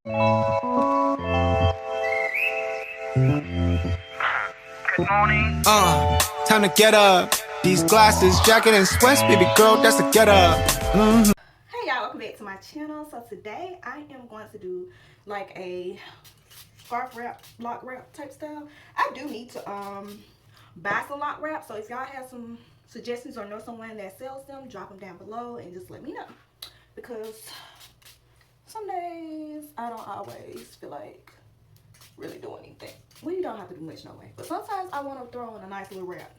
Good morning. Time to get up. These glasses, jacket, and sweats, baby girl, that's a get up. Hey y'all, welcome back to my channel. So today I am going to do like a scarf wrap, lock wrap type style. I do need to buy some lock wrap, so if y'all have some suggestions or know someone that sells them, drop them down below and just let me know, because some days I don't always feel like really doing anything. Well, you don't have to do much no way, but sometimes I want to throw in a nice little wrap,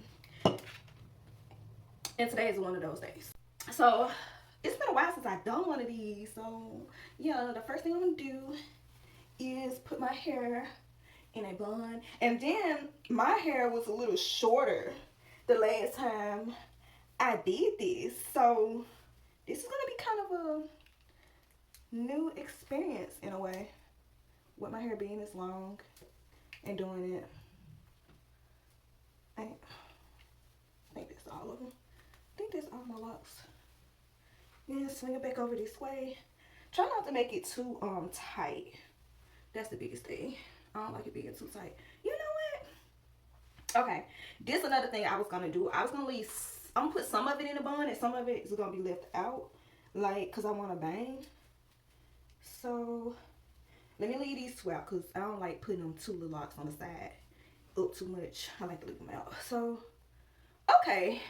and today is one of those days. So it's been a while since I've done one of these, so yeah, the first thing I'm gonna do is put my hair in a bun. And then my hair was a little shorter the last time I did this, so this is gonna be kind of a new experience in a way, with my hair being this long and doing it. I think that's all of them. I think that's all my locks. Yeah, swing it back over this way. Try not to make it too tight. That's the biggest thing. I don't like it being too tight. You know what? Okay, this is another thing I was gonna do. I'm gonna put some of it in the bun and some of it is gonna be left out, like, cause I want to bang. So let me leave these two out, cause I don't like putting them two little locks on the side up too much. I like to leave them out. So okay,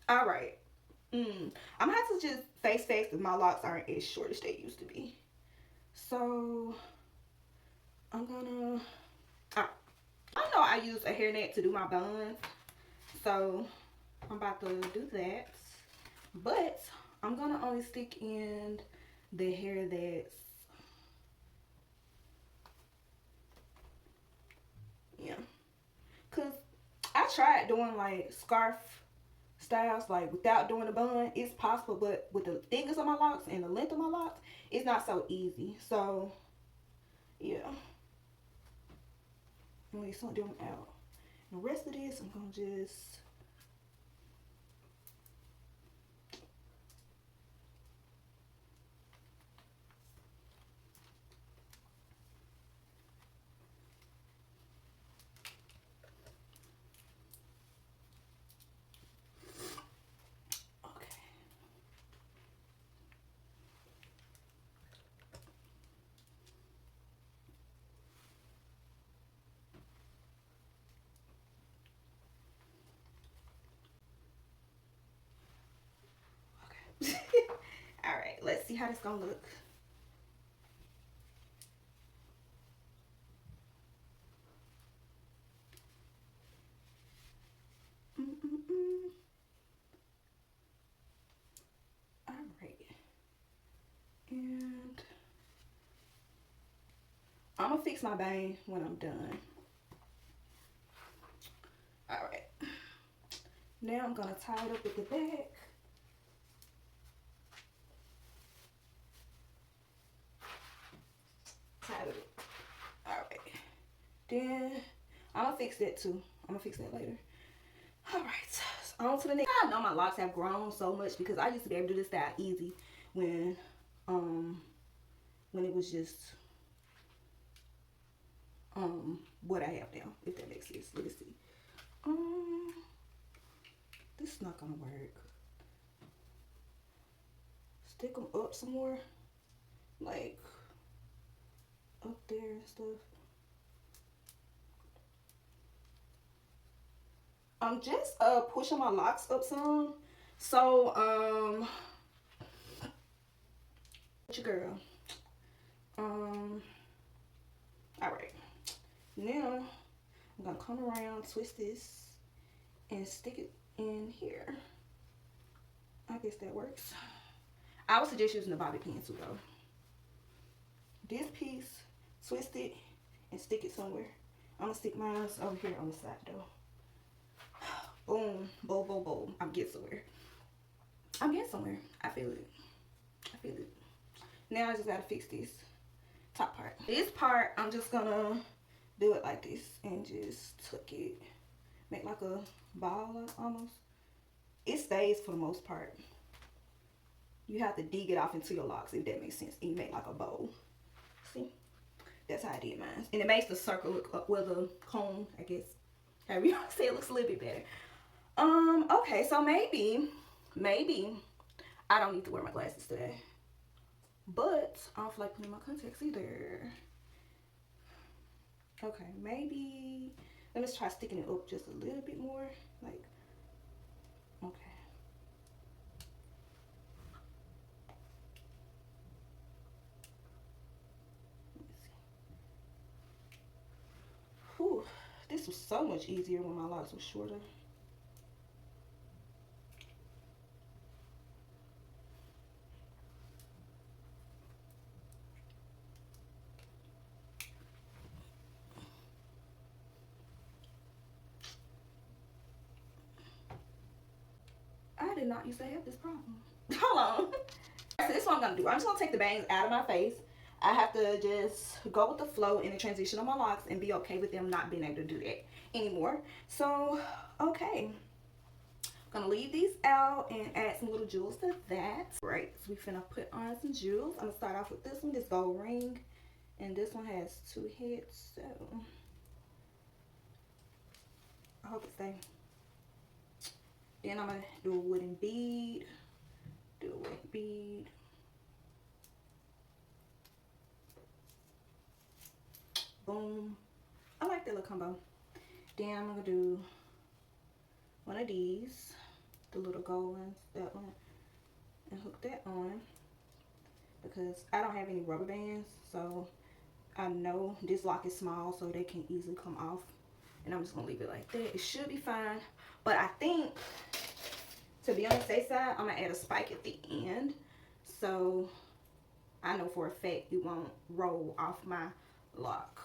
all right. I'm gonna have to just face facts that my locks aren't as short as they used to be. So I'm gonna, I know I use a hairnet to do my buns, so I'm about to do that. But I'm gonna only stick in the hair that's, yeah, cause I tried doing like scarf styles like without doing the bun. It's possible, but with the thickness of my locks and the length of my locks, it's not so easy. So yeah, I'm gonna leave some of them out. And the rest of this I'm gonna just, all right, let's see how this gonna look. All right, and I'm gonna fix my bang when I'm done. All right, now I'm gonna tie it up at the back. Tie it up. All right, then I'm gonna fix that too. I'm gonna fix that later. All right, so on to the next. I know my locks have grown so much because I used to be able to do this style easy when it was just what I have now, if that makes sense. Let me see. This is not gonna work. Stick them up some more, like up there and stuff. I'm just pushing my locks up some. So your girl. All right. Now I'm gonna come around, twist this, and stick it in here. I guess that works. I would suggest using a bobby pin too, though. This piece, twist it and stick it somewhere. I'm gonna stick mine over here on the side though. Boom, boom, boom, boom. I'm getting somewhere. I'm getting somewhere. I feel it. I feel it. Now I just gotta fix this top part. This part, I'm just gonna do it like this and just tuck it. Make like a ball almost. It stays for the most part. You have to dig it off into your locks, if that makes sense. And you make like a bowl. See? That's how I did mine. And it makes the circle look up, well, the cone, I guess, however you say, it looks a little bit better. Okay, so maybe I don't need to wear my glasses today. But I don't feel like putting my contacts either. Okay, maybe let me just try sticking it up just a little bit more. Like, okay. Let me see. Whew, this was so much easier when my locks were shorter. I did not used to have this problem. Hold on. So this is what I'm gonna do. I'm just gonna take the bangs out of my face. I have to just go with the flow in the transition of my locks and be okay with them not being able to do that anymore. So, okay. I'm gonna leave these out and add some little jewels to that. Right, so we finna put on some jewels. I'm gonna start off with this one, this gold ring. And this one has 2 heads, so I hope it stays. Then I'm gonna do a wooden bead. Do a wooden bead. Boom. I like that little combo. Then I'm gonna do one of these, the little gold ones, that one, and hook that on because I don't have any rubber bands, so I know this lock is small, so they can easily come off. And I'm just gonna leave it like that. It should be fine, but I think to be on the safe side, I'm gonna add a spike at the end, so I know for a fact it won't roll off my lock.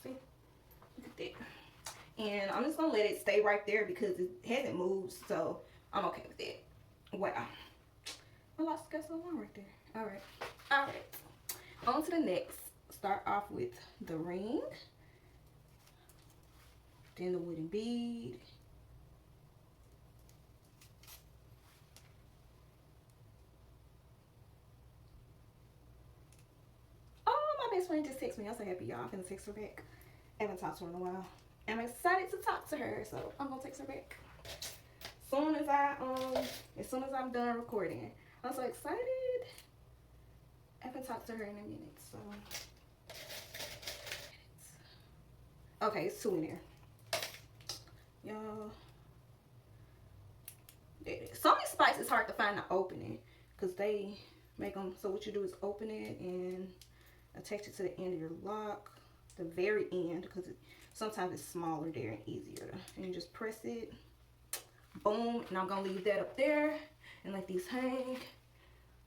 See, look at that. And I'm just gonna let it stay right there because it hasn't moved, so I'm okay with that. Wow, my locks got so long right there. All right. On to the next. Start off with the ring, then the wooden bead, oh, my best friend just texted me. I'm so happy, y'all. I'm gonna text her back. I haven't talked to her in a while. I'm excited to talk to her, so I'm gonna text her back as soon as I'm done recording. I'm so excited. I haven't talked to her in a minute, so okay, it's 2 in there, y'all. Some of these spikes it's hard to find the opening because they make them so what you do is open it and attach it to the end of your lock, the very end, because sometimes it's smaller there and easier. And you just press it, boom, and I'm gonna leave that up there and let these hang.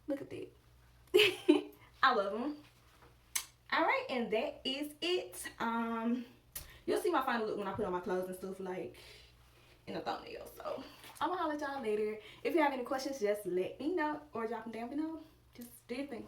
Look at that. I love them. All right, and that is it. You'll see my final look when I put on my clothes and stuff, like in the thumbnail. So I'm gonna holler at y'all later. If you have any questions, just let me know or drop them down below. Just do your thing.